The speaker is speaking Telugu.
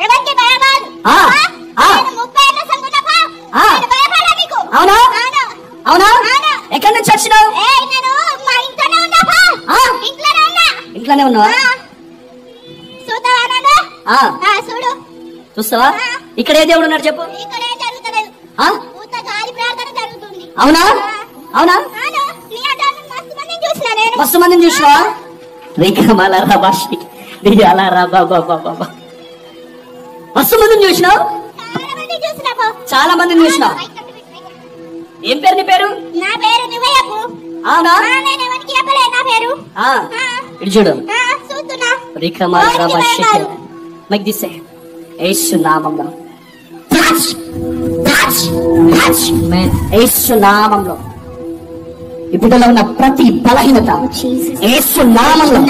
ఎవరికి భయపడదు. నేను 30 ఏళ్ల సంగుణపా. నేను భయపడను నీకు. అవునా అవునా? ఎక్కడి నుంచి వచ్చినావు? నేను మా ఇంట్లోనే ఉన్నాపా. ఇంట్లోనే ఉన్నావా? చూస్తావా? చూడు. చూస్తావా? ఇక్కడ ఏ దేవుడు ఉన్నాడు చెప్పు. ఇక్కడ ఏం జరుగుతలేదు. గాలి ప్రార్థన జరుగుతుంది. అవునా అవునా? మస్తు మందిని చూసినావా? మస్తు మందిని చూసినావు. చాలా మందిని చూసినావు. ఏం పేరు నీ పేరు? నా పేరు నువ్వేయకు. అవునా? నేను ఎవరికి చెప్పలే నా పేరు. ఇటు చూడు. చూస్తున్నా. మైక్ తీసే. యేసు నామములో యేసు నామములో ఇప్పుడు ఉన్న ప్రతి బలహీనత యేసు నామములో